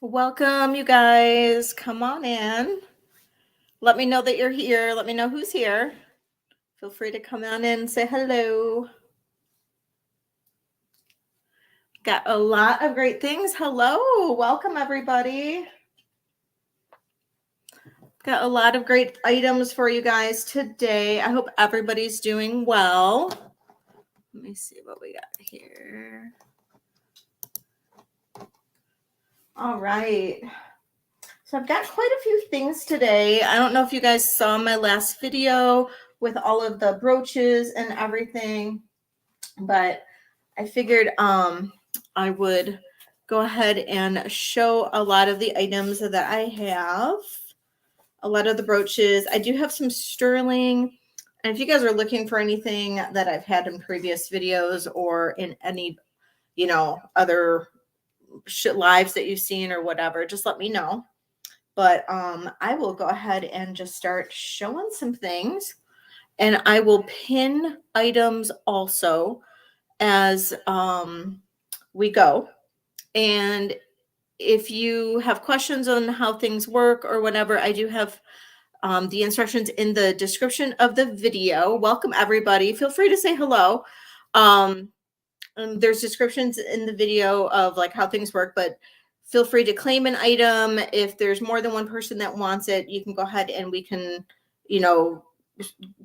Welcome, you guys. Come on in. Let me know that you're here. Let me know who's here. Feel free to come on in and say hello. Got a lot of great things. Hello. Welcome, everybody. Got a lot of great items for you guys today. I hope everybody's doing well. Let me see what we got here. All right. So I've got quite a few things today. I don't know if you guys saw my last video with all of the brooches and everything, but I figured I would go ahead and show a lot of the items that I have. A lot of the brooches. I do have some sterling. And if you guys are looking for anything that I've had in previous videos or in any, other lives that you've seen or whatever, just let me know. But I will go ahead and just start showing some things. And I will pin items also as we go. And if you have questions on how things work or whatever, I do have the instructions in the description of the video. Welcome, everybody. Feel free to say hello. And there's descriptions in the video of like how things work, but feel free to claim an item. If there's more than one person that wants it, you can go ahead and we can,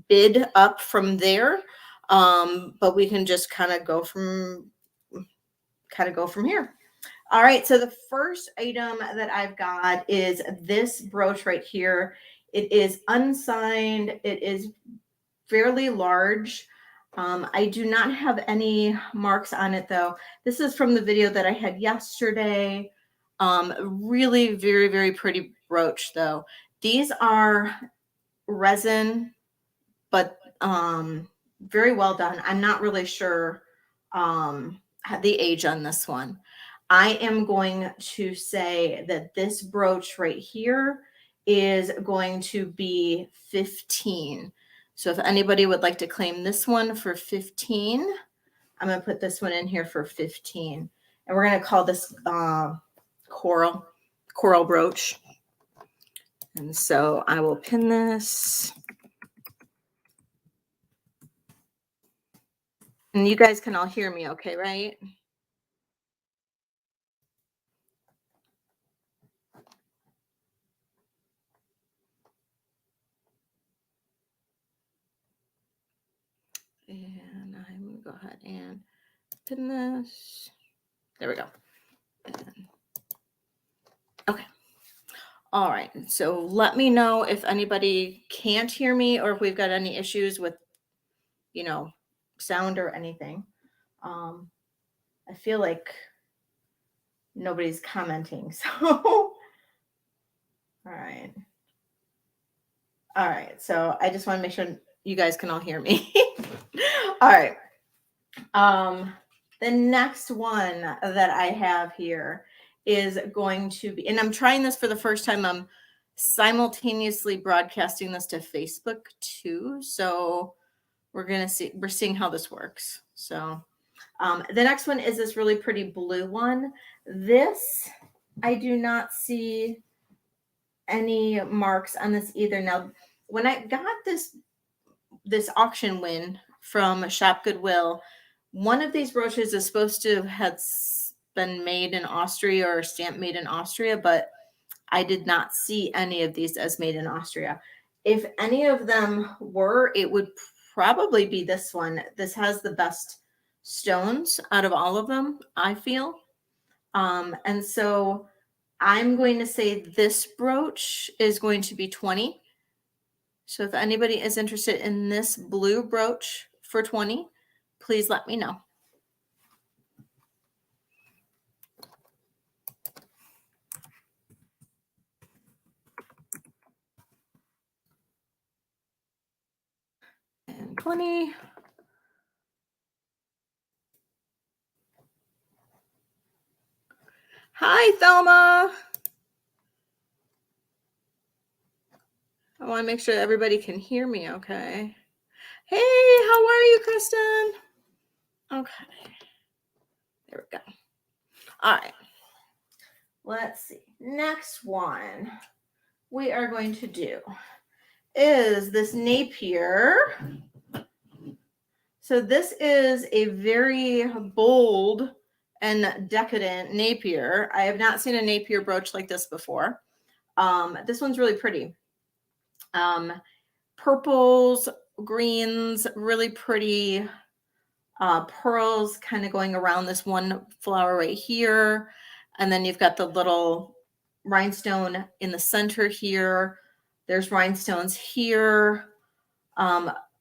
bid up from there. But we can just kind of go from here. All right. So the first item that I've got is this brooch right here. It is unsigned. It is fairly large. I do not have any marks on it though. This is from the video that I had yesterday. Really very, very pretty brooch though. These are resin, but very well done. I'm not really sure the age on this one. I am going to say that this brooch right here is going to be 15. So if anybody would like to claim this one for 15, I'm going to put this one in here for 15. And we're going to call this coral brooch. And so I will pin this. And you guys can all hear me okay, right? And I'm going to go ahead and pin this. There we go. Okay. All right. So let me know if anybody can't hear me or if we've got any issues with, sound or anything. I feel like nobody's commenting. So, all right. All right. So I just want to make sure you guys can all hear me. All right. The next one that I have here is going to be, and I'm trying this for the first time. I'm simultaneously broadcasting this to Facebook too. So we're seeing how this works. So the next one is this really pretty blue one. This, I do not see any marks on this either. Now, when I got this auction win from Shop Goodwill, one of these brooches is supposed to have been made in Austria or stamp made in Austria, but I did not see any of these as made in Austria. If any of them were, it would probably be this one. This has the best stones out of all of them, I feel. And so I'm going to say this brooch is going to be 20. So if anybody is interested in this blue brooch for 20, please let me know. And 20. Hi, Thelma. I want to make sure everybody can hear me okay. Hey, how are you, Kristen? Okay. There we go. All right. let's see. Next one we are going to do is this Napier. So this is a very bold and decadent Napier. I have not seen a Napier brooch like this before. This one's really pretty. Purples, greens, really pretty. Pearls kind of going around this one flower right here. And then you've got the little rhinestone in the center here. There's rhinestones here.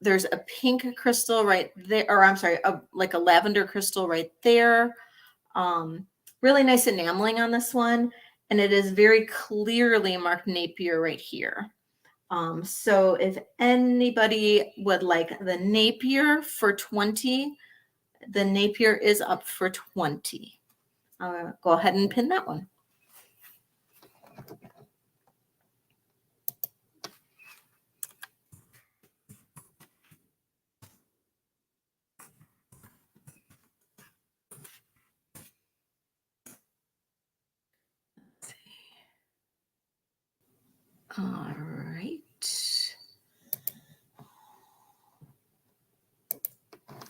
There's a pink crystal right there, or I'm sorry, like a lavender crystal right there. Really nice enameling on this one. And it is very clearly marked Napier right here. So if anybody would like the Napier for 20, the Napier is up for 20. I'll go ahead and pin that one. All right.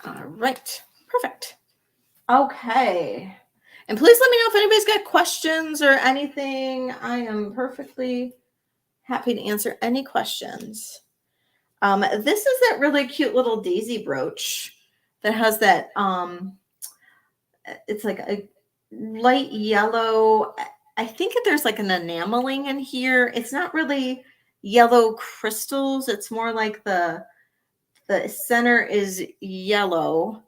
All right. Perfect. Okay. And please let me know if anybody's got questions or anything. I am perfectly happy to answer any questions. This is that really cute little daisy brooch that has that, it's like a light yellow. I think there's like an enameling in here. It's not really yellow crystals. It's more like the center is yellow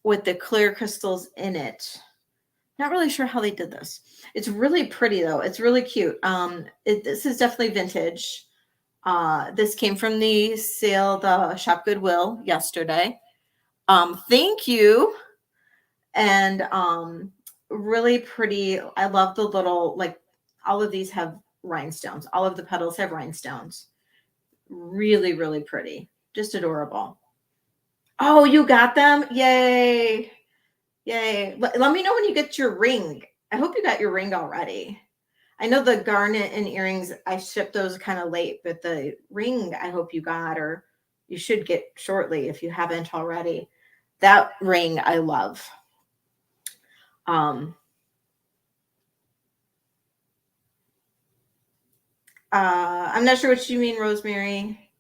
with the clear crystals in it. Not really sure how they did this. It's really pretty though. It's really cute. This is definitely vintage. This came from the sale, the Shop Goodwill yesterday. Thank you. And really pretty. I love the little, like, all of these have rhinestones. All of the petals have rhinestones. Really, really pretty. Just adorable. Oh, you got them? Yay. Yay. Let me know when you get your ring. I hope you got your ring already. I know the garnet and earrings, I shipped those kind of late, but the ring I hope you got, or you should get shortly if you haven't already. That ring I love. I'm not sure what you mean, Rosemary.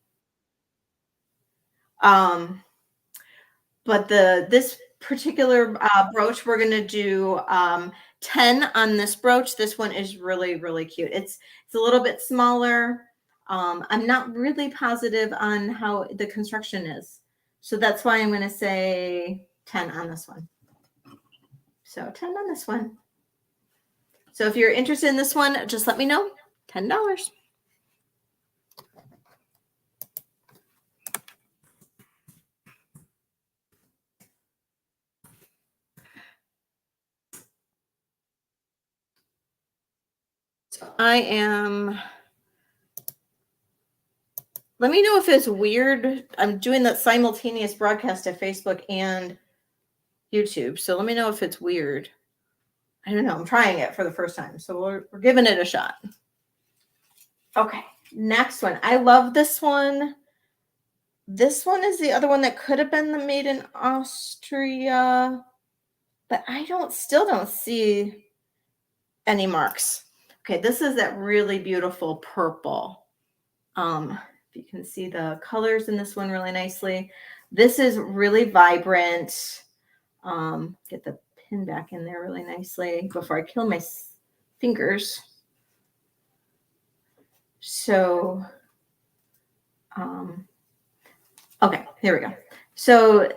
But this particular brooch, we're going to do 10 on this brooch. This one is really, really cute. It's a little bit smaller. I'm not really positive on how the construction is. So that's why I'm going to say 10 on this one. So 10 on this one. So if you're interested in this one, just let me know. $10. So I am, let me know if it's weird. I'm doing that simultaneous broadcast to Facebook and YouTube. So let me know if it's weird. I don't know. I'm trying it for the first time. So we're giving it a shot. Okay. Next one. I love this one. This one is the other one that could have been made in Austria, but I still don't see any marks. Okay. This is that really beautiful purple. If you can see the colors in this one really nicely. This is really vibrant. Get the pin back in there really nicely before I kill my fingers. So, okay, here we go. So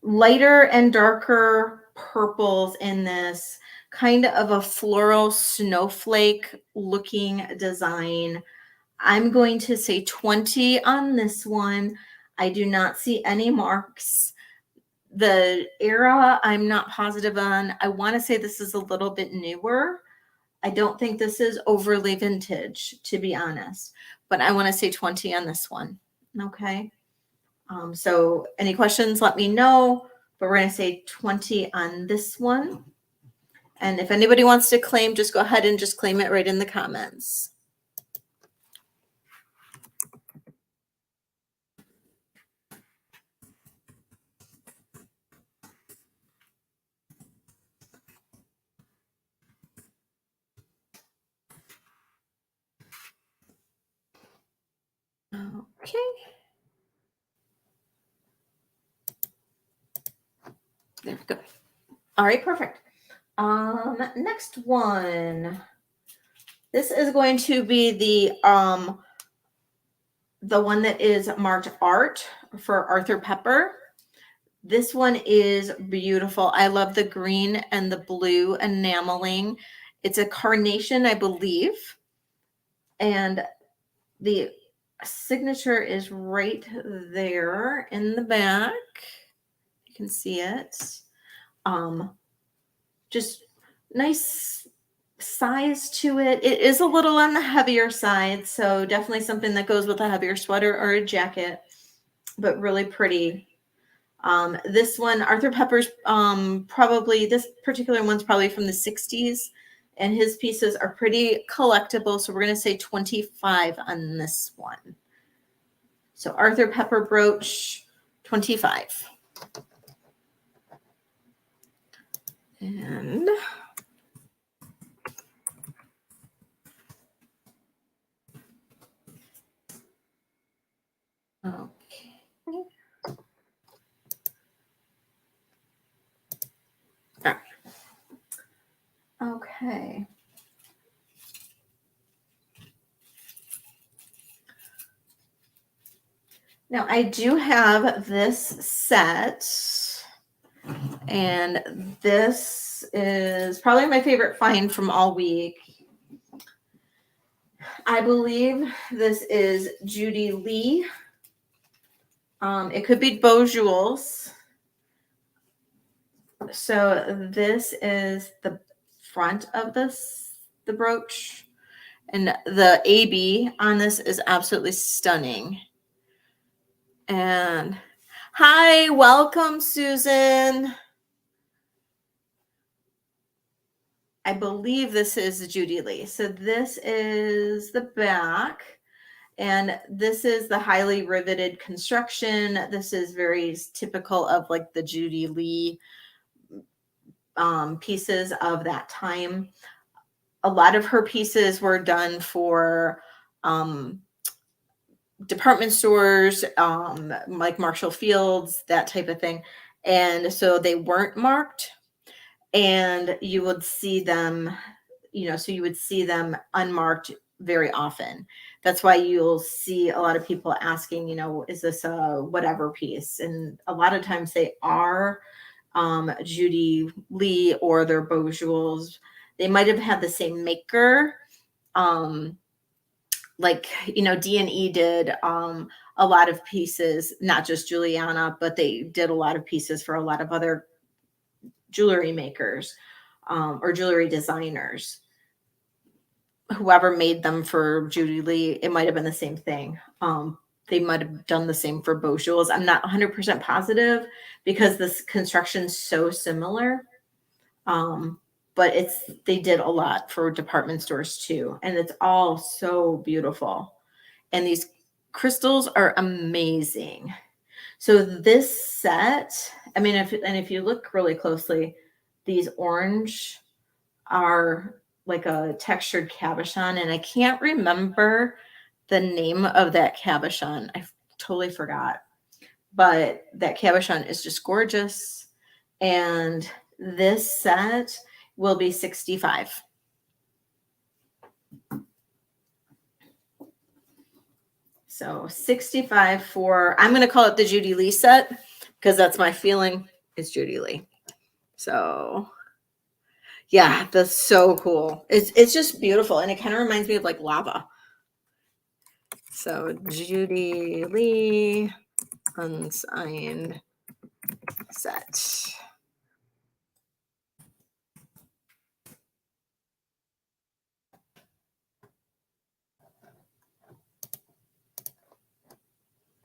lighter and darker purples in this, kind of a floral snowflake looking design. I'm going to say 20 on this one. I do not see any marks. The era, I'm not positive on. I want to say this is a little bit newer. I don't think this is overly vintage, to be honest, but I want to say 20 on this one. Okay. So any questions, let me know, but we're going to say 20 on this one. And if anybody wants to claim, just go ahead and just claim it right in the comments. Okay. There we go. All right, perfect. Next one. This is going to be the one that is marked art for Arthur Pepper. This one is beautiful. I love the green and the blue enameling. It's a carnation, I believe. And the signature is right there in the back. You can see it. Just nice size to it. It is a little on the heavier side, so definitely something that goes with a heavier sweater or a jacket, but really pretty. This one, Arthur Pepper's, probably, this particular one's probably from the 60s, and his pieces are pretty collectible, so we're going to say 25 on this one. So Arthur Pepper brooch, 25. And okay. All right. Okay. Now I do have this set, and this is probably my favorite find from all week. I believe this is Judy Lee. It could be Beaujewels. So this is the front of the brooch, and the AB on this is absolutely stunning. And hi, welcome, Susan. I believe this is Judy Lee. So this is the back, and this is the highly riveted construction. This is very typical of like the Judy Lee pieces of that time. A lot of her pieces were done for department stores, like Marshall Fields, that type of thing. And so they weren't marked, and you would see them, so you would see them unmarked very often. That's why you'll see a lot of people asking, is this a whatever piece? And a lot of times they are Judy Lee or their Beaujewels. They might have had the same maker. Like, D&E did a lot of pieces, not just Juliana, but they did a lot of pieces for a lot of other jewelry makers or jewelry designers. Whoever made them for Judy Lee, it might have been the same thing. They might have done the same for Beaujewels. I'm not 100% positive because this construction's so similar. But they did a lot for department stores too. And it's all so beautiful. And these crystals are amazing. So this set, I mean, if you look really closely, these orange are like a textured cabochon, and I can't remember the name of that cabochon. I totally forgot. But that cabochon is just gorgeous. And this set will be 65. So 65 for, I'm going to call it the Judy Lee set because that's my feeling is Judy Lee. So yeah, that's so cool. It's just beautiful. And it kind of reminds me of like lava. So Judy Lee unsigned set.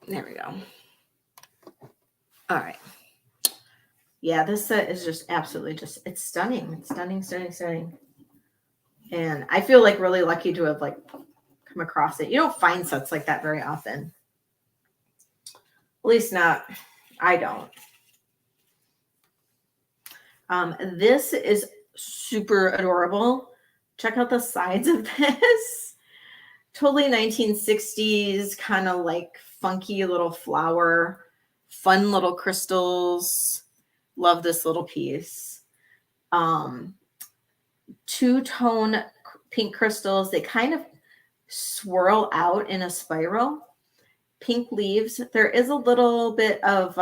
There we go. All right. Yeah, this set is just absolutely it's stunning. It's stunning, stunning, stunning. And I feel like really lucky to have like come across it. You don't find sets like that very often. At least not, I don't. This is super adorable. Check out the sides of this. Totally 1960s, kind of like funky little flower, fun little crystals. Love this little piece. Two-tone pink crystals. They kind of swirl out in a spiral. Pink leaves. There is a little bit of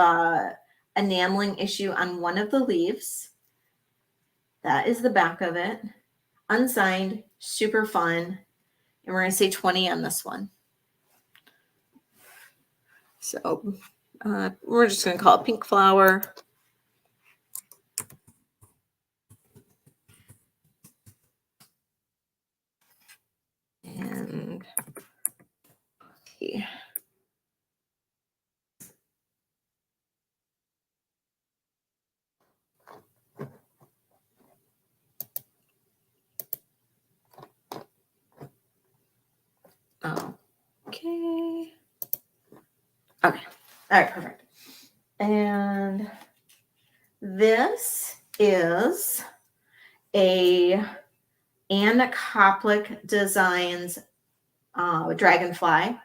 enameling issue on one of the leaves. That is the back of it. Unsigned, super fun. And we're going to say 20 on this one. So we're just going to call it pink flower. And okay. Okay. Okay. All right, perfect. And this is a Anna Koplik Designs dragonfly.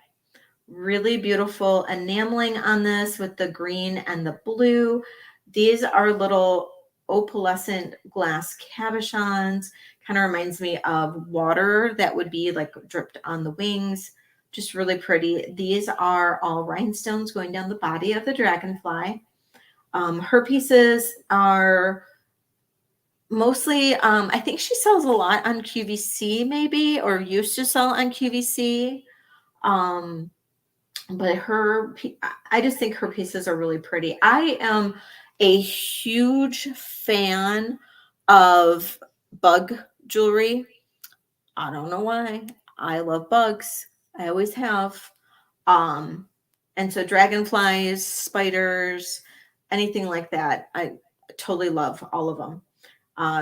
Really beautiful enameling on this with the green and the blue. These are little opalescent glass cabochons. Kind of reminds me of water that would be like dripped on the wings. Just really pretty. These are all rhinestones going down the body of the dragonfly. Her pieces are mostly, I think she sells a lot on QVC maybe, or used to sell on QVC. But I just think her pieces are really pretty. I am a huge fan of bug jewelry. I don't know why. I love bugs. I always have. And so dragonflies, spiders, anything like that. I totally love all of them.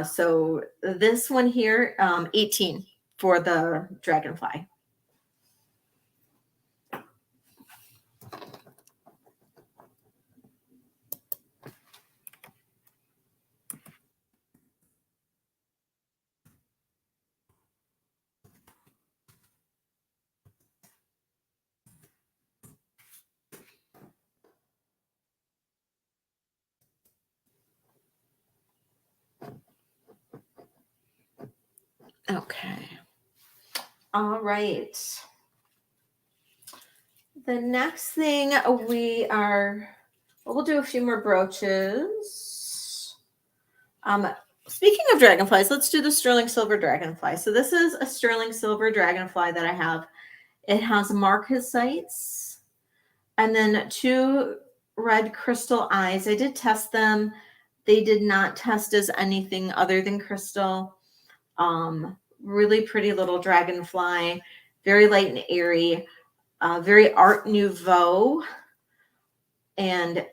So this one here, 18 for the dragonfly. Okay. All right. The next thing we'll do a few more brooches. Speaking of dragonflies, let's do the sterling silver dragonfly. So this is a sterling silver dragonfly that I have. It has marcasites and then 2 red crystal eyes. I did test them. They did not test as anything other than crystal. Really pretty little dragonfly, very light and airy, very Art Nouveau. And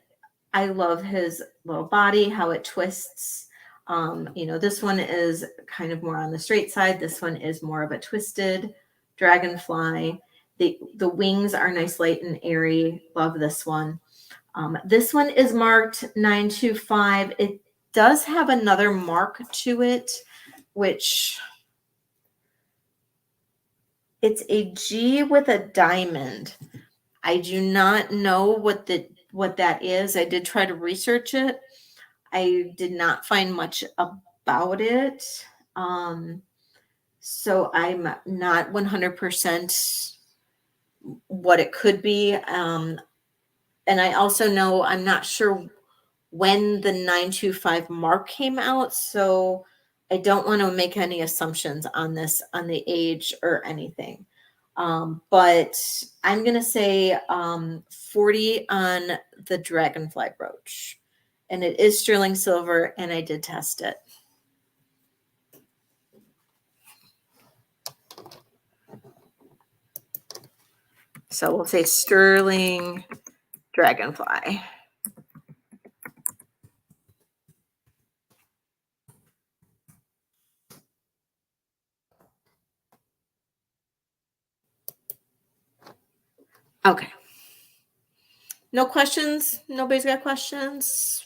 I love his little body, how it twists. This one is kind of more on the straight side. This one is more of a twisted dragonfly. The wings are nice, light and airy. Love this one. This one is marked 925. It does have another mark to it, which it's a G with a diamond. I do not know what that is. I did try to research it. I did not find much about it. So I'm not 100% what it could be. And I also know I'm not sure when the 925 mark came out. So I don't want to make any assumptions on this, on the age or anything. But I'm going to say 40 on the dragonfly brooch. And it is sterling silver, and I did test it. So we'll say sterling dragonfly. Okay. No questions? Nobody's got questions?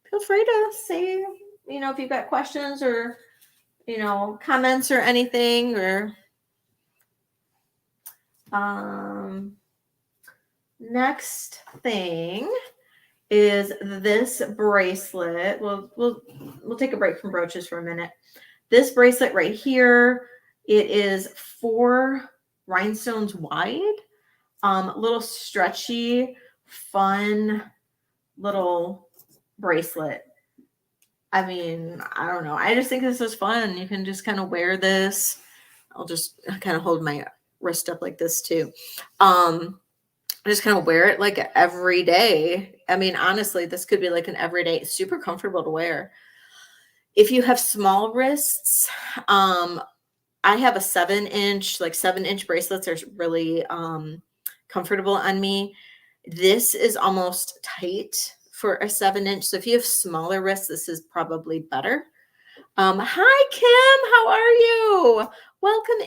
Feel free to say, if you've got questions or, comments or anything, or next thing is this bracelet. We'll take a break from brooches for a minute. This bracelet right here, it is 4 rhinestones wide. Little stretchy, fun little bracelet. I mean, I don't know. I just think this is fun. You can just kind of wear this. I'll just kind of hold my wrist up like this too. I just kind of wear it like every day. I mean, honestly, this could be like an everyday, super comfortable to wear. If you have small wrists, I have a 7-inch, like 7-inch bracelets are really comfortable on me. This is almost tight for a 7-inch. So if you have smaller wrists, this is probably better. Hi, Kim. How are you? Welcome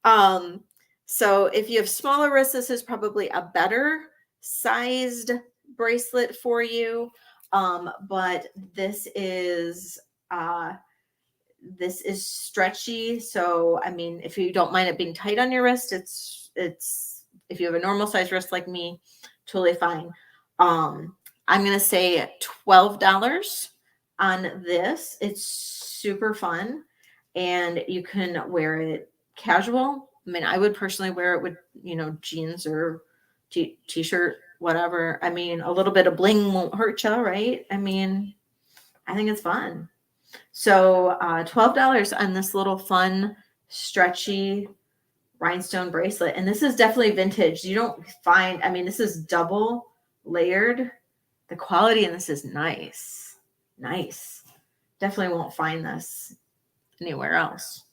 in. So if you have smaller wrists, this is probably a better sized bracelet for you. But this is stretchy. So, I mean, if you don't mind it being tight on your wrist, it's if you have a normal size wrist like me, totally fine. I'm going to say $12 on this. It's super fun and you can wear it casual. I mean, I would personally wear it with, jeans or t-shirt, whatever. I mean, a little bit of bling won't hurt you, right? I mean, I think it's fun. So $12 on this little fun, stretchy rhinestone bracelet. And this is definitely vintage. You don't find, I mean, this is double layered. The quality in this is nice. Nice. Definitely won't find this anywhere else.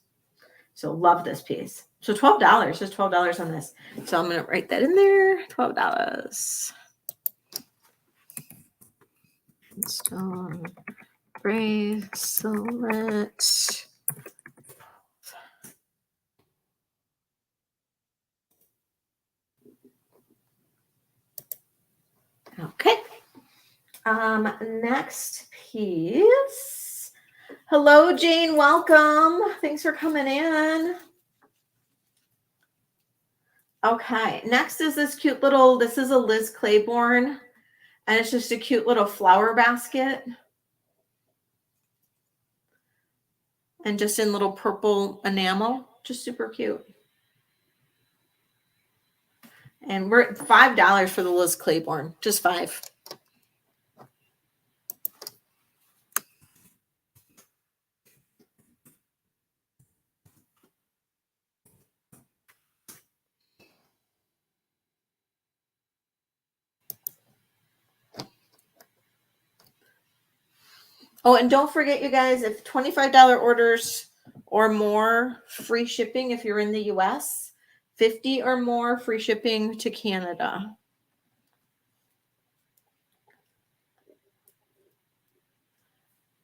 So love this piece. So $12, just $12 on this. So I'm going to write that in there, $12. Stone bracelet. Okay. Next piece. Hello, Jane. Welcome. Thanks for coming in. Okay. Next is this cute little, this is a Liz Claiborne, and it's just a cute little flower basket. And just in little purple enamel. Just super cute. And we're at $5 for the Liz Claiborne. Just $5. Oh, and don't forget, you guys, if $25 orders or more, free shipping if you're in the US. 50 or more, free shipping to Canada.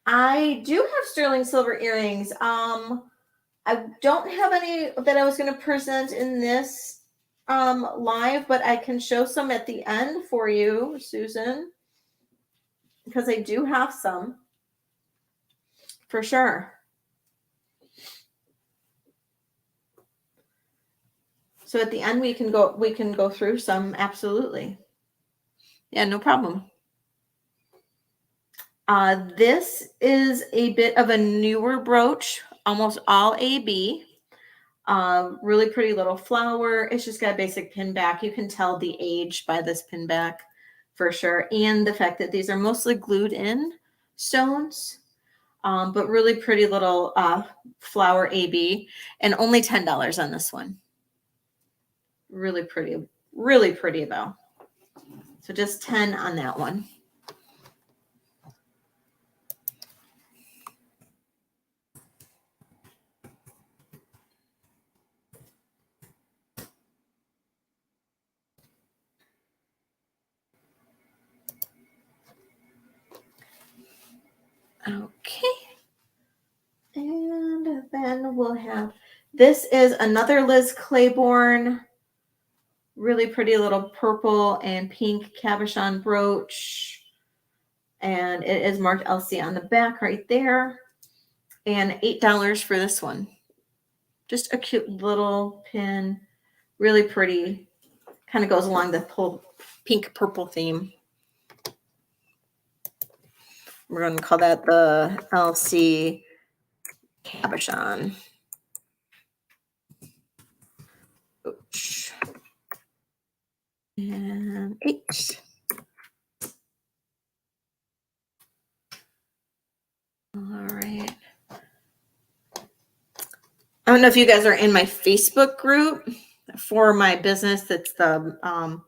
I do have sterling silver earrings. I don't have any that I was going to present in this live, but I can show some at the end for you, Susan, because I do have some for sure. So at the end we can go through some, absolutely. Yeah, no problem. This is a bit of a newer brooch, almost all AB. Really pretty little flower. It's just got a basic pin back. You can tell the age by this pin back for sure. And the fact that these are mostly glued in stones, but really pretty little flower AB, and only $10 on this one. Really pretty though. So just 10 on that one. Okay. And then we'll have, this is another Liz Claiborne Really pretty little purple and pink cabochon brooch. And it is marked LC on the back right there. And $8 for this one. Just a cute little pin. Really pretty. Kind of goes along the pink purple theme. We're going to call that the LC cabochon. Oops. And 8. All right. I don't know if you guys are in my Facebook group for my business. That's the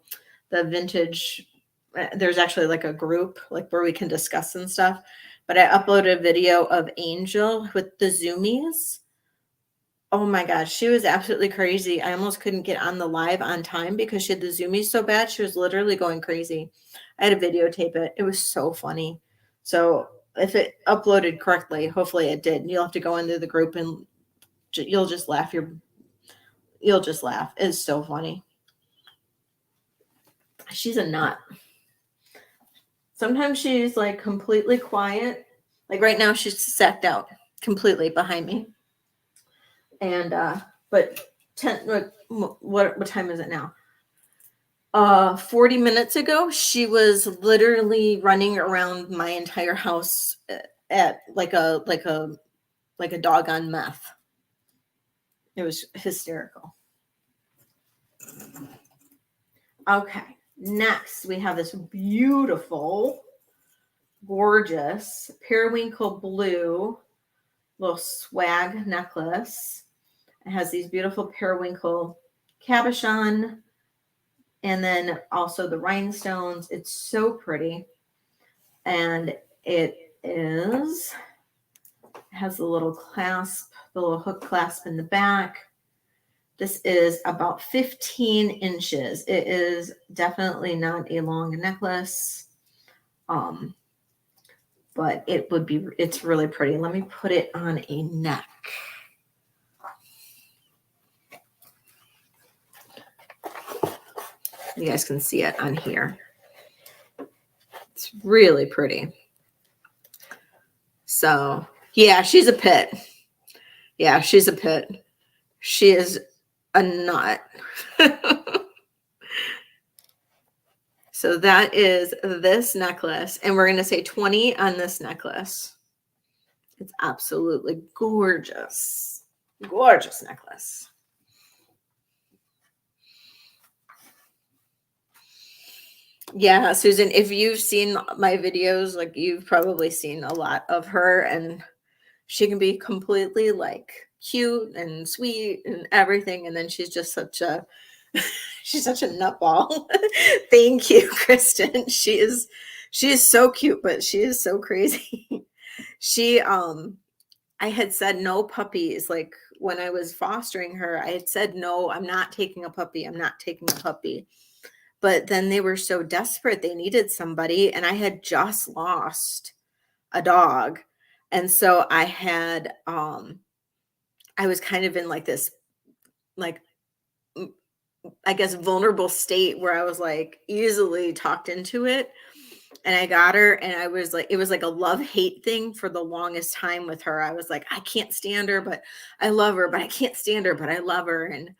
vintage. There's actually like a group like where we can discuss and stuff. But I uploaded a video of Angel with the zoomies. Oh my gosh, she was absolutely crazy. I almost couldn't get on the live on time because she had the zoomies so bad. She was literally going crazy. I had to videotape it. It was so funny. So if it uploaded correctly, hopefully it did. You'll have to go into the group and you'll just laugh. You'll just laugh. It's so funny. She's a nut. Sometimes she's like completely quiet. Like right now, she's sacked out completely behind me. And but what time is it now? 40 minutes ago, she was literally running around my entire house at like a dog on meth. It was hysterical. Okay, next we have this beautiful, gorgeous periwinkle blue little swag necklace. It has these beautiful periwinkle cabochon and then also the rhinestones. It's so pretty. And it has a little clasp, the little hook clasp in the back. This is about 15 inches. It is definitely not a long necklace. But it's really pretty. Let me put it on a neck. You guys can see it on here. It's really pretty. So, yeah, she's a pit. Yeah, she's a pit. She is a nut. So that is this necklace. And we're going to say 20 on this necklace. It's absolutely gorgeous. Gorgeous necklace. Yeah, Susan, if you've seen my videos, like you've probably seen a lot of her, and she can be completely like cute and sweet and everything. And then she's just such a nutball. Thank you, Kristen. She is so cute, but she is so crazy. I had said no puppies. Like when I was fostering her, I had said, no, I'm not taking a puppy. I'm not taking a puppy. But then they were so desperate. They needed somebody. And I had just lost a dog. And so I had, I was kind of in like this, like, I guess, vulnerable state where I was like easily talked into it. And I got her, and I was like, it was like a love-hate thing for the longest time with her. I was like, I can't stand her, but I love her, but I can't stand her, but I love her. And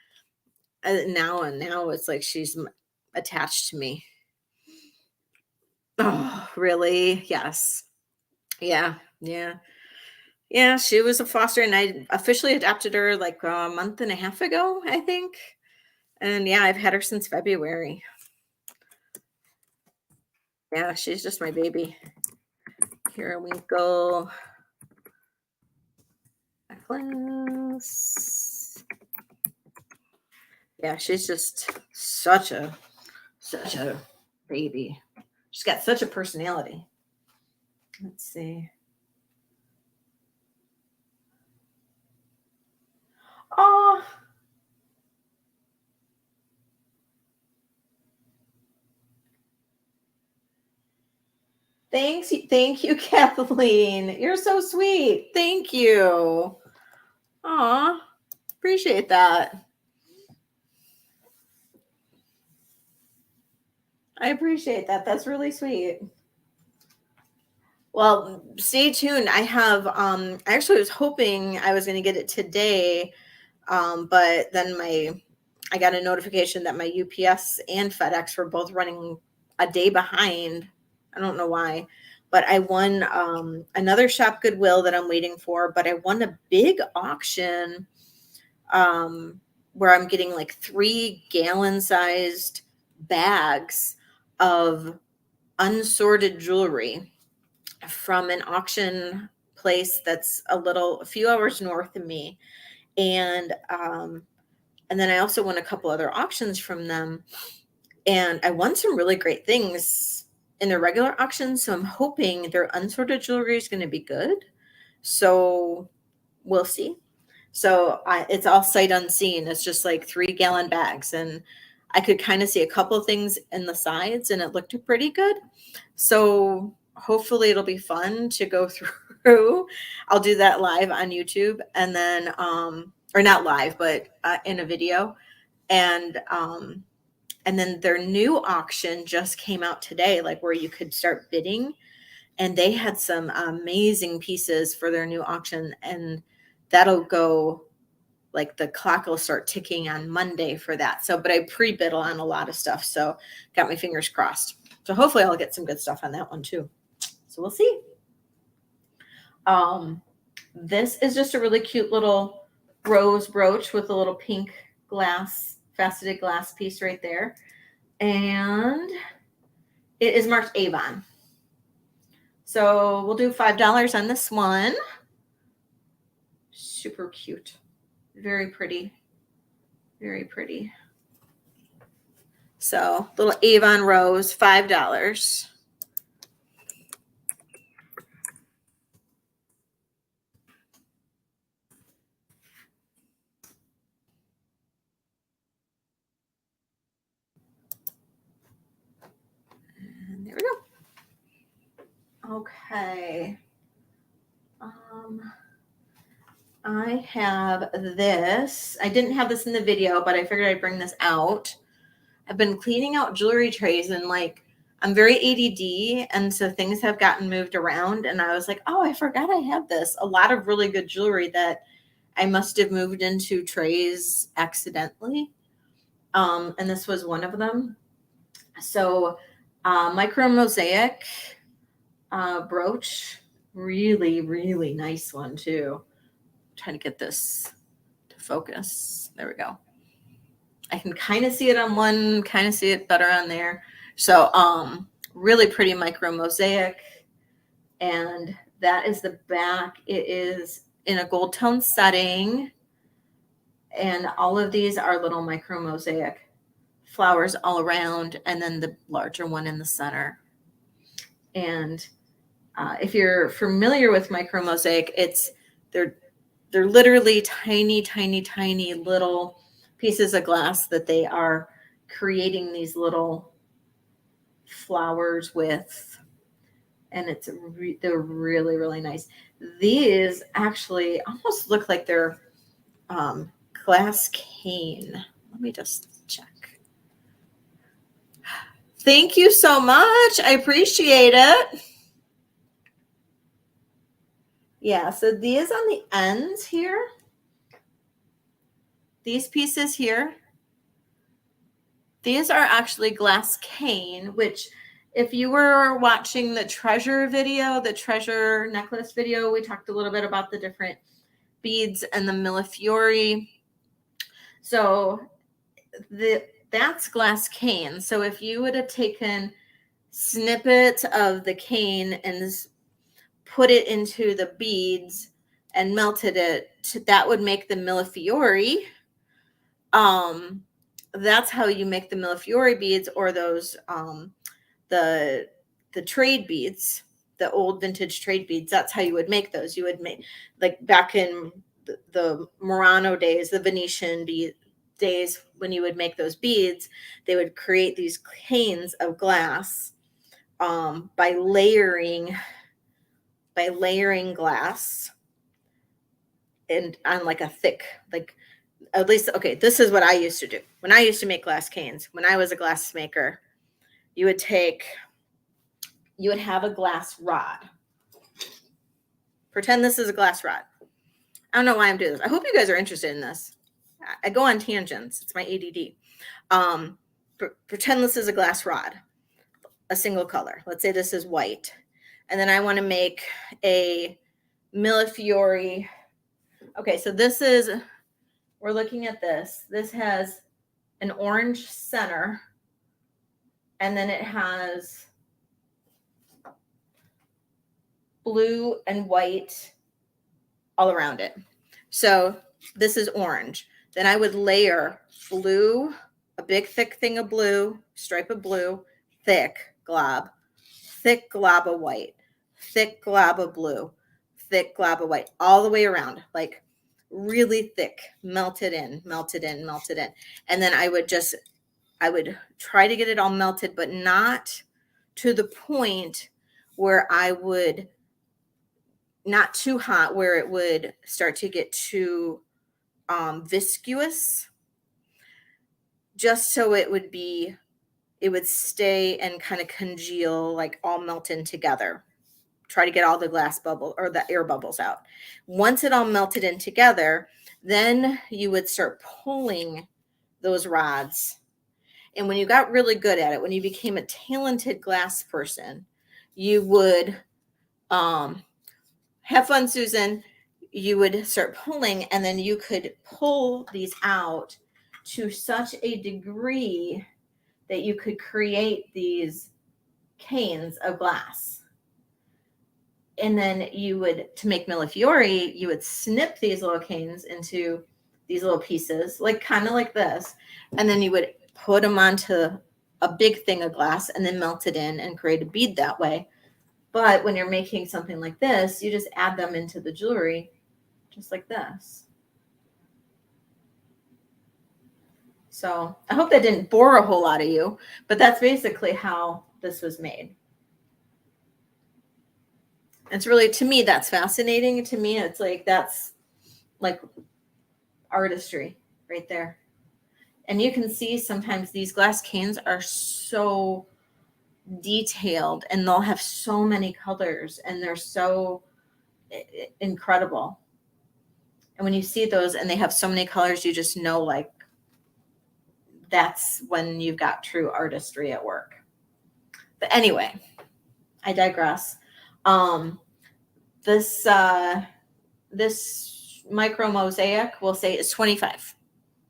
now it's like she's attached to me. Oh, really? Yes. Yeah. Yeah, she was a foster, and I officially adopted her like a month and a half ago, I think. And yeah, I've had her since February. Yeah, she's just my baby. Periwinkle necklace. Yeah, she's just such a baby. She's got such a personality. Let's see. Oh, thank you, Kathleen. You're so sweet. Thank you. Aw, appreciate that. I appreciate that. That's really sweet. Well, stay tuned. I have I actually was hoping I was going to get it today, but then I got a notification that my UPS and FedEx were both running a day behind. I don't know why, but I won another Shop Goodwill that I'm waiting for, but I won a big auction where I'm getting like 3-gallon sized bags of unsorted jewelry from an auction place that's a few hours north of me. And then I also won a couple other auctions from them. And I won some really great things in their regular auctions. So I'm hoping their unsorted jewelry is going to be good. So we'll see. So it's all sight unseen. It's just like 3-gallon bags. And I could kind of see a couple of things in the sides and it looked pretty good. So hopefully it'll be fun to go through. I'll do that live on YouTube and then, or not live, but in a video. And then their new auction just came out today, like where you could start bidding. And they had some amazing pieces for their new auction. And that'll go, like the clock will start ticking on Monday for that. So, but I pre-bid on a lot of stuff. So got my fingers crossed. So hopefully I'll get some good stuff on that one too. So we'll see. This is just a really cute little rose brooch with a little pink glass, faceted glass piece right there. And it is marked Avon. So we'll do $5 on this one. Super cute. Very pretty. Very pretty. So little Avon rose, $5. And there we go. Okay. I have this. I didn't have this in the video, but I figured I'd bring this out. I've been cleaning out jewelry trays and like I'm very ADD, and so things have gotten moved around and I was like, oh, I forgot I had this. A lot of really good jewelry that I must have moved into trays accidentally. And this was one of them. So micro mosaic brooch, really, really nice one too. Trying to get this to focus. There we go. I can kind of see it on one, kind of see it better on there. So really pretty micro mosaic. And that is the back. It is in a gold tone setting. And all of these are little micro mosaic flowers all around, and then the larger one in the center. And if you're familiar with micro mosaic, they're literally tiny, tiny, tiny little pieces of glass that they are creating these little flowers with, and they're really, really nice. These actually almost look like they're glass cane. Let me just check. Thank you so much. I appreciate it. Yeah, so these on the ends here, these pieces here, these are actually glass cane, which if you were watching the treasure video, the treasure necklace video, we talked a little bit about the different beads and the millefiori. So that's glass cane. So if you would have taken snippets of the cane and put it into the beads and melted it, that would make the millefiori. That's how you make the millefiori beads, or those the trade beads, the old vintage trade beads. That's how you would make those. You would make, like back in the Murano days, the Venetian days, when you would make those beads, they would create these canes of glass by layering glass and on like a thick, like, at least, okay, this is what I used to do when I used to make glass canes. When I was a glass maker, you would have a glass rod. Pretend this is a glass rod. I don't know why I'm doing this. I hope you guys are interested in this. I go on tangents. It's my ADD. Pretend this is a glass rod, a single color. Let's say this is white. And then I want to make a Millefiori. Okay, so we're looking at this. This has an orange center, and then it has blue and white all around it. So this is orange. Then I would layer blue, a big thick thing of blue, stripe of blue, thick glob of white, thick glob of blue, thick glob of white, all the way around, like really thick, melted in. And then I would try to get it all melted, but not to the point where not too hot, where it would start to get too viscous, just so it would stay and kind of congeal, like all melt in together. Try to get all the glass bubble or the air bubbles out. Once it all melted in together, then you would start pulling those rods. And when you got really good at it, when you became a talented glass person, you would have fun, Susan. You would start pulling, and then you could pull these out to such a degree that you could create these canes of glass. And then to make Millefiori, you would snip these little canes into these little pieces, kind of like this. And then you would put them onto a big thing of glass and then melt it in and create a bead that way. But when you're making something like this, you just add them into the jewelry just like this. So I hope that didn't bore a whole lot of you, but that's basically how this was made. It's really, to me, that's fascinating. To me, it's like, that's like artistry right there. And you can see sometimes these glass canes are so detailed, and they'll have so many colors, and they're so incredible. And when you see those and they have so many colors, you just know, like, that's when you've got true artistry at work. But anyway, I digress. This micro mosaic, we'll say, is 25.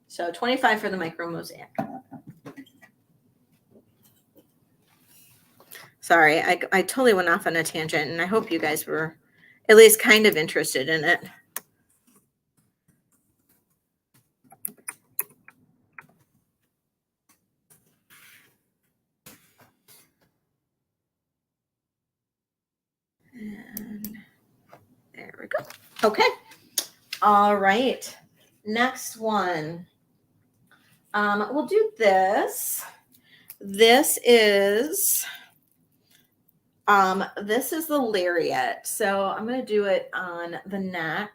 So 25 for the micro mosaic. Sorry, I totally went off on a tangent, and I hope you guys were at least kind of interested in it. And there we go. Okay. All right. Next one. We'll do this. This is the lariat. So I'm going to do it on the neck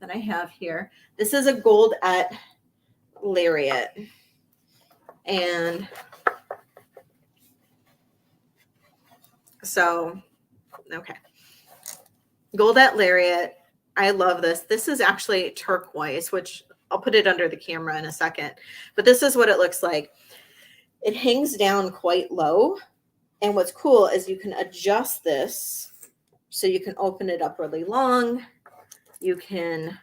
that I have here. This is a gold-et lariat. And so, okay. Gold-et lariat. I love this. This is actually turquoise, which I'll put it under the camera in a second. But this is what it looks like. It hangs down quite low. And what's cool is you can adjust this so you can open it up really long. You can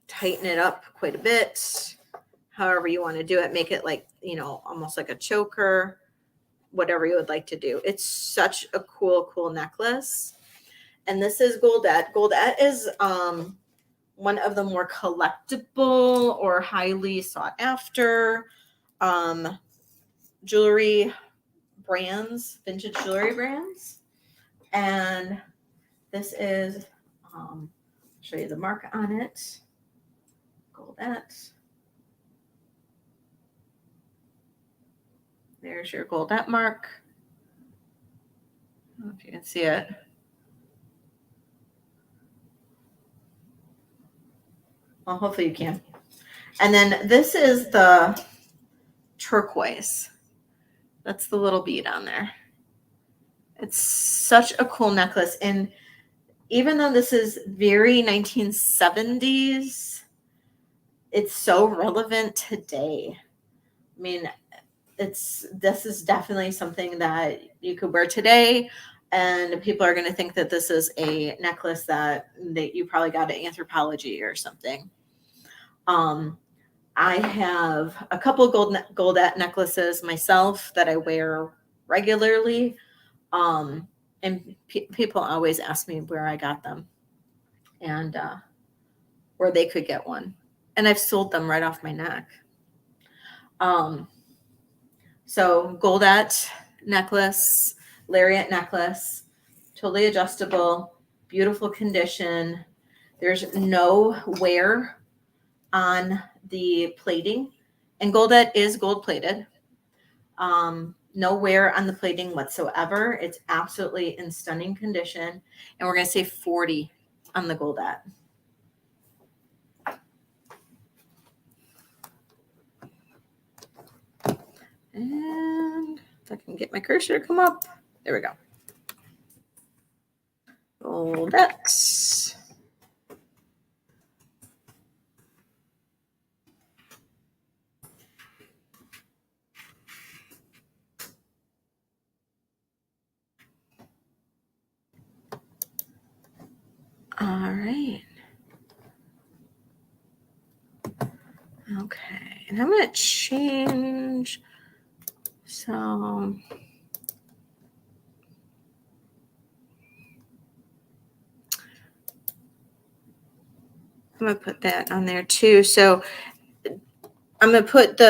tighten it up quite a bit, however you want to do it. Make it like, almost like a choker, whatever you would like to do. It's such a cool necklace. And this is gold-et. Gold-et is one of the more collectible or highly sought after jewelry brands, vintage jewelry brands. And this is, I'll show you the mark on it. Gold-et. There's your gold-et mark. I don't know if you can see it. Well, hopefully you can. And then this is the turquoise. That's the little bead on there. It's such a cool necklace. And even though this is very 1970s, it's so relevant today. I mean, this is definitely something that you could wear today, and people are going to think that this is a necklace that you probably got at Anthropologie or something. I have a couple goldette necklaces myself that I wear regularly. And people always ask me where I got them and where they could get one. And I've sold them right off my neck. So goldette necklace, lariat necklace, totally adjustable, beautiful condition. There's no wear on the plating, and goldette is gold plated. No wear on the plating whatsoever. It's absolutely in stunning condition. And we're going to say 40 on the goldette. And if I can get my cursor to come up, there we go. Goldette. All right. Okay. And I'm going to change. So I'm going to put that on there too. So I'm going to put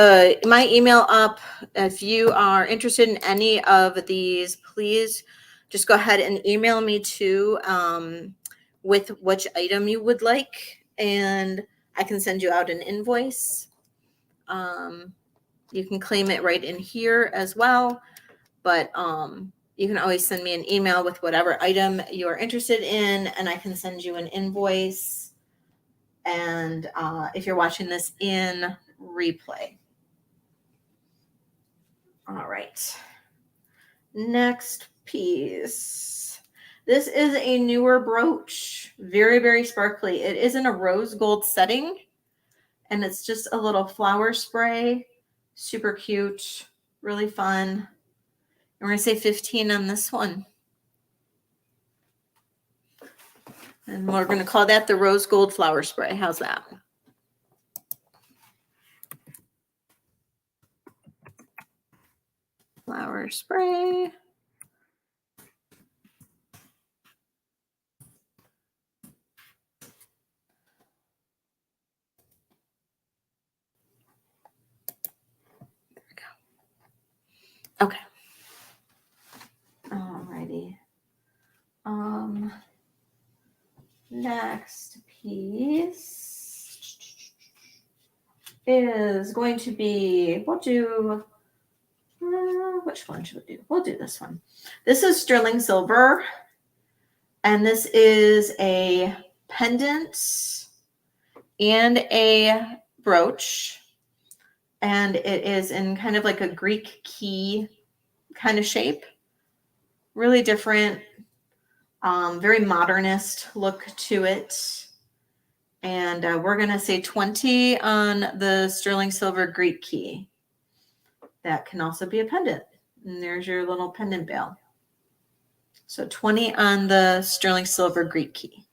my email up. If you are interested in any of these, please just go ahead and email me too with which item you would like, and I can send you out an invoice. You can claim it right in here as well, but you can always send me an email with whatever item you're interested in, and I can send you an invoice. And if you're watching this in replay. All right. Next piece. This is a newer brooch. Very, very sparkly. It is in a rose gold setting, and it's just a little flower spray. Super cute. Really fun. And we're going to say 15 on this one. And we're going to call that the rose gold flower spray. How's that? Flower spray. There we go. Okay. Alrighty. Next piece is going to be, we'll do, which one should we do? We'll do this one. This is sterling silver, and this is a pendant and a brooch, and it is in kind of like a Greek key kind of shape. Really different, very modernist look to it. And we're going to say 20 on the sterling silver Greek key. That can also be a pendant. And there's your little pendant bell. So 20 on the sterling silver Greek key.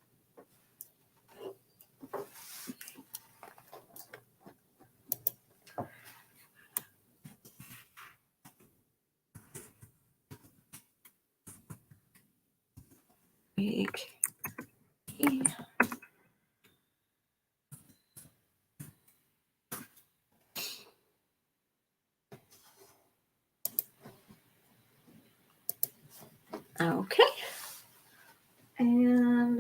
Greek key. Okay. And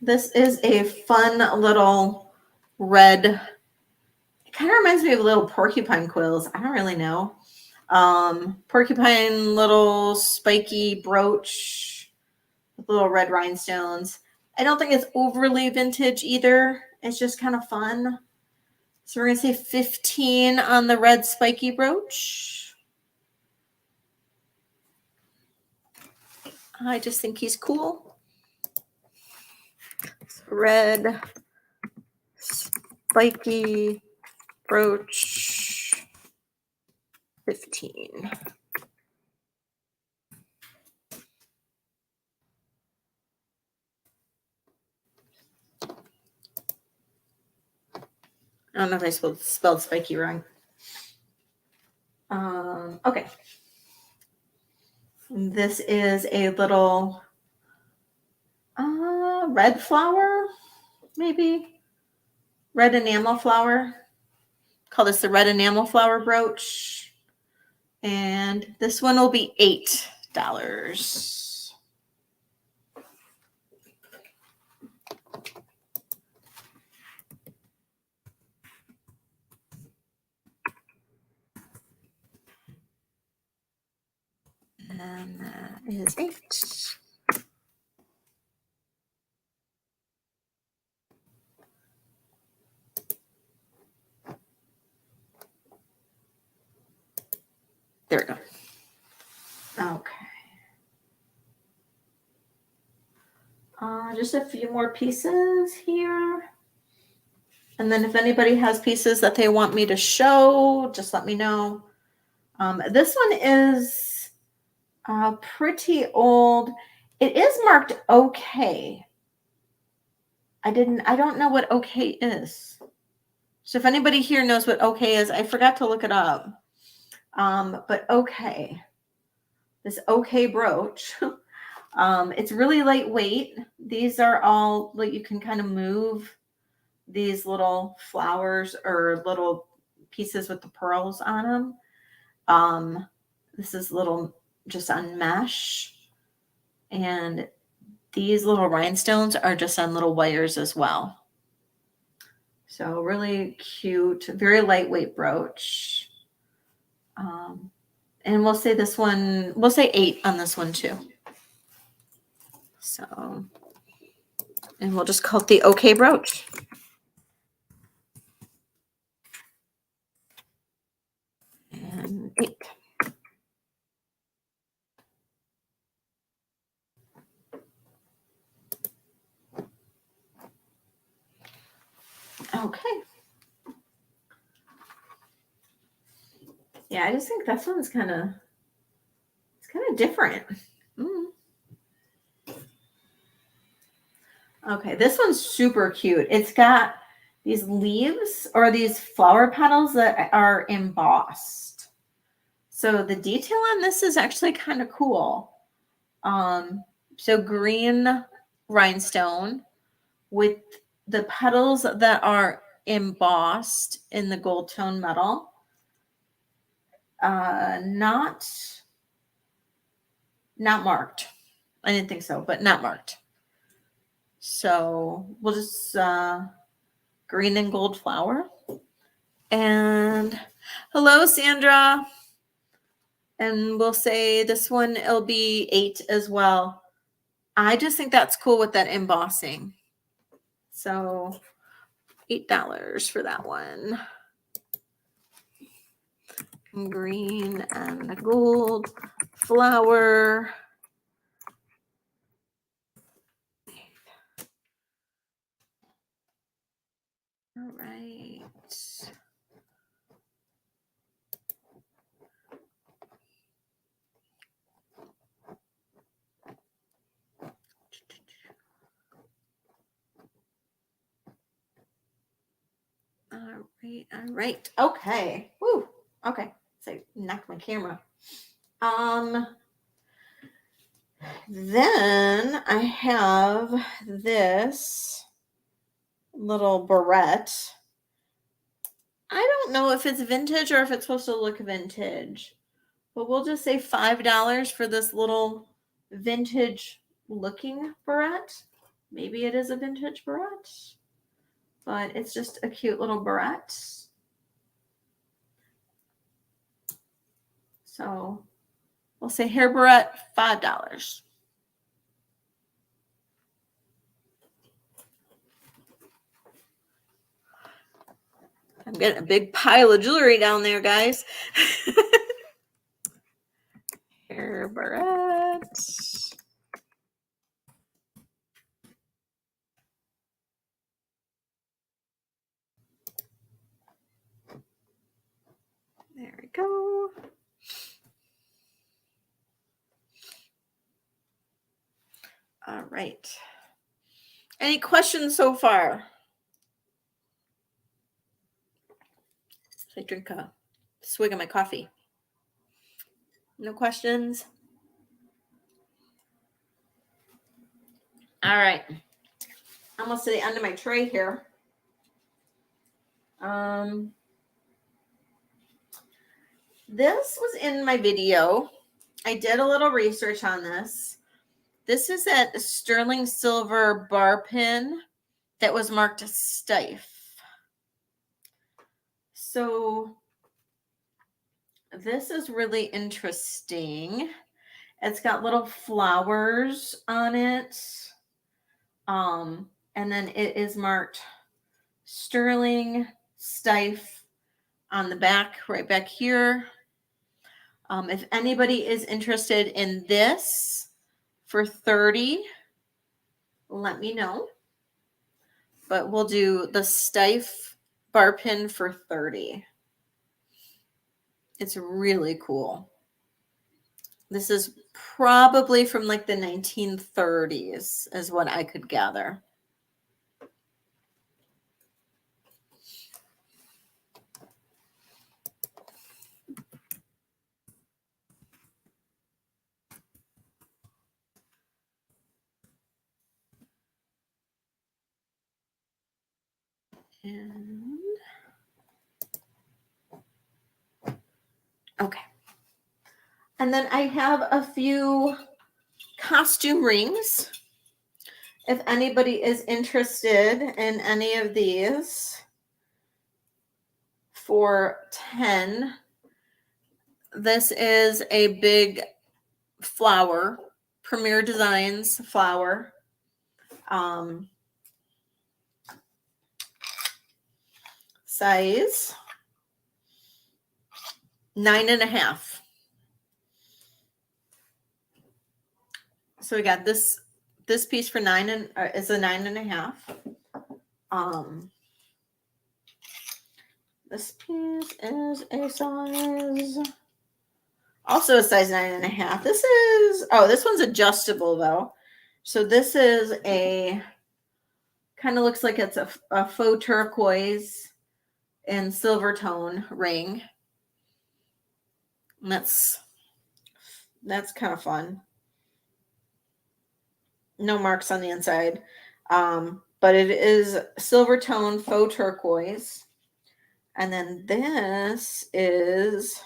this is a fun little red, it kind of reminds me of little porcupine quills. I don't really know. Porcupine little spiky brooch with little red rhinestones. I don't think it's overly vintage either. It's just kind of fun. So we're going to say 15 on the red spiky brooch. I just think he's cool. Red spiky brooch, 15. I don't know if I spelled spiky wrong. Okay. This is a little red flower, maybe. Red enamel flower. Call this the red enamel flower brooch. And this one will be $8. And that is 8. There we go. Okay. Just a few more pieces here. And then if anybody has pieces that they want me to show, just let me know. This one is pretty old. It is marked okay. I don't know what okay is. So if anybody here knows what okay is, I forgot to look it up. But okay. This okay brooch. It's really lightweight. These are all like you can kind of move these little flowers or little pieces with the pearls on them. This is little just on mesh, and these little rhinestones are just on little wires as well. So really cute, very lightweight brooch. And we'll say this one, we'll say 8 on this one too. So, and we'll just call it the okay brooch. And 8. Okay. Yeah, I just think this one's kind of different. Okay, this one's super cute. It's got these leaves or these flower petals that are embossed. So the detail on this is actually kind of cool. So green rhinestone with the petals that are embossed in the gold tone metal. Not marked. I didn't think so, but not marked. So we'll just green and gold flower. And hello, Sandra. And we'll say this one, it'll be 8 as well. I just think that's cool with that embossing. So $8 for that one. Green and gold flower. All right. All right. Okay. Woo. Okay. So knocked my camera. Then I have this little barrette. I don't know if it's vintage or if it's supposed to look vintage, but we'll just say $5 for this little vintage looking barrette. Maybe it is a vintage barrette, but it's just a cute little barrette. So we'll say hair barrette, $5. I'm getting a big pile of jewelry down there, guys. Hair barrettes. There we go. All right. Any questions so far? I drink a swig of my coffee. No questions? All right. Almost to the end of my tray here. This was in my video. I did a little research on this. This is that sterling silver bar pin that was marked stiff. So this is really interesting. It's got little flowers on it. And then it is marked sterling stiff on the back, right back here. If anybody is interested in this for 30, let me know. But we'll do the stiff bar pin for 30. It's really cool. This is probably from like the 1930s is what I could gather. And okay. And then I have a few costume rings. If anybody is interested in any of these for 10, this is a big flower, Premier Designs flower. Size 9.5. So we got this piece for is a 9.5. This piece is a size, also a size 9.5. This one's adjustable though. So this is a kind of looks like it's a faux turquoise and silver tone ring. And that's kind of fun. No marks on the inside. But it is silver tone faux turquoise. And then this is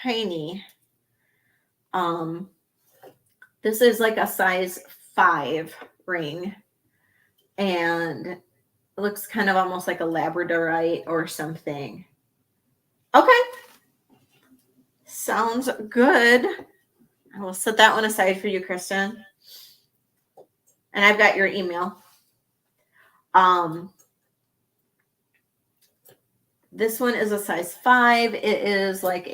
tiny. This is like a size 5 ring. And it looks kind of almost like a labradorite or something. Okay. Sounds good. I will set that one aside for you, Kristen. And I've got your email. This one is a size 5. It is like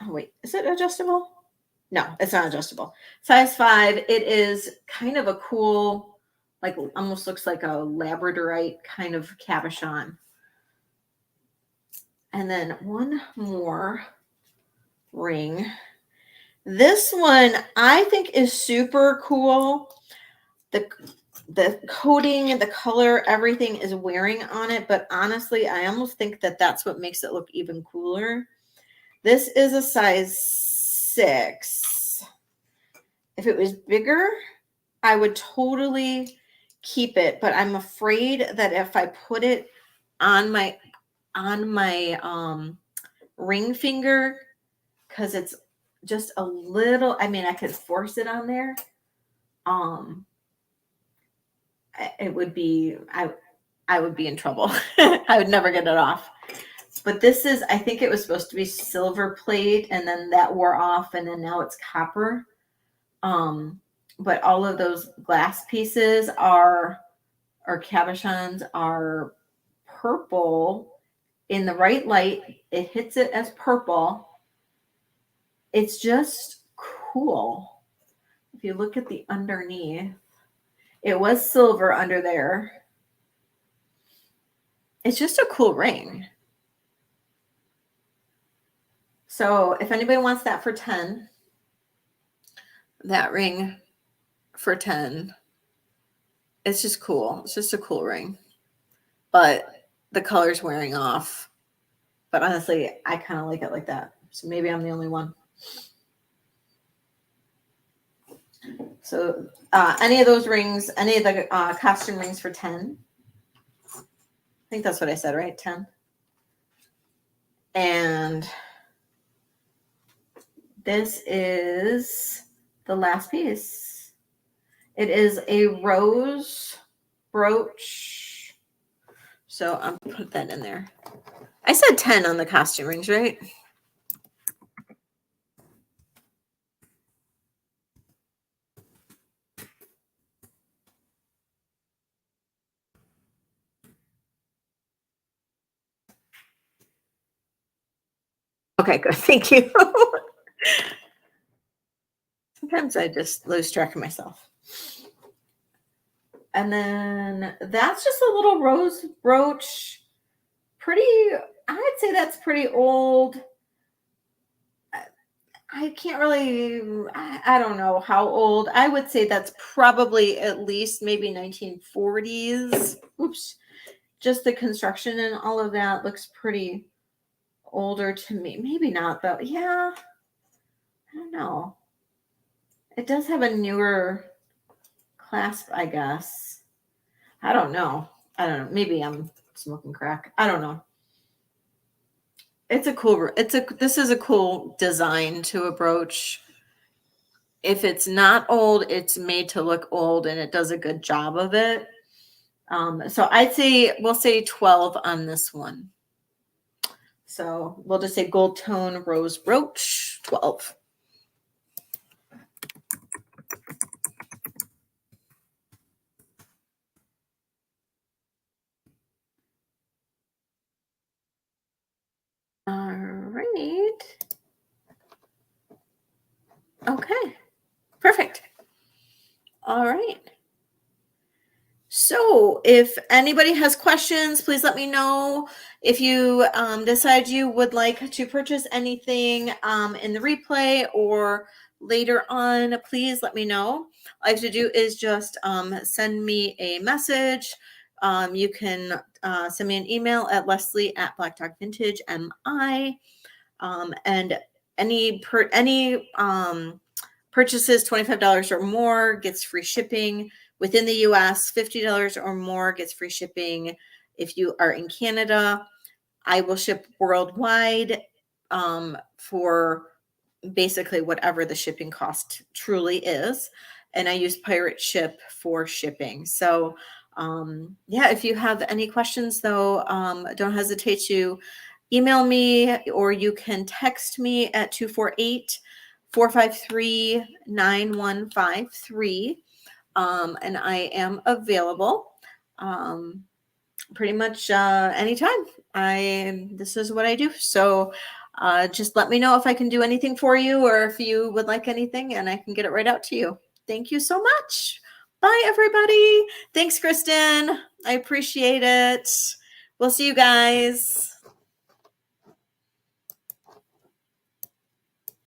wait, is it adjustable? No, it's not adjustable. Size 5. It is kind of a cool, like almost looks like a labradorite kind of cabochon. And then one more ring. This one I think is super cool. The coating and the color, everything is wearing on it. But honestly, I almost think that that's what makes it look even cooler. This is a size 6. If it was bigger, I would totally keep it. But I'm afraid that if I put it on my ring finger, because it's just a little, I mean, I could force it on there. It would be, I would be in trouble. I would never get it off. But this is, I think it was supposed to be silver plate, and then that wore off, and then now it's copper. But all of those glass pieces are or cabochons are purple in the right light. It hits it as purple. It's just cool. If you look at the underneath, it was silver under there. It's just a cool ring. So if anybody wants that for 10, that ring for 10, it's just cool. It's just a cool ring. But the color's wearing off. But honestly, I kind of like it like that. So maybe I'm the only one. So any of those rings, any of the costume rings for 10. I think that's what I said, right? 10. And this is the last piece. It is a rose brooch. So I'm going to put that in there. I said 10 on the costume rings, right? Okay, good. Thank you. Sometimes I just lose track of myself. And then that's just a little rose brooch. Pretty, I'd say that's pretty old. I can't really, I don't know how old. I would say that's probably at least maybe 1940s. Oops. Just the construction and all of that looks pretty older to me. Maybe not, though. Yeah. I don't know. It does have a newer clasp, I guess. I don't know. Maybe I'm smoking crack. I don't know. This is a cool design to a brooch. If it's not old, it's made to look old, and it does a good job of it. So we'll say 12 on this one. So we'll just say gold tone rose brooch, 12. All right. Okay. Perfect. All right. So if anybody has questions, please let me know. If you decide you would like to purchase anything in the replay or later on, please let me know. All you have to do is just send me a message. You can send me an email at Leslie@BlackDogVintageMI. And any purchases $25 or more gets free shipping within the US. $50 or more gets free shipping. If you are in Canada, I will ship worldwide for basically whatever the shipping cost truly is. And I use Pirate Ship for shipping. So yeah, if you have any questions though, don't hesitate to email me, or you can text me at 248-453-9153. And I am available pretty much anytime. This is what I do. So just let me know if I can do anything for you, or if you would like anything, and I can get it right out to you. Thank you so much. Bye, everybody. Thanks, Kristen. I appreciate it. We'll see you guys.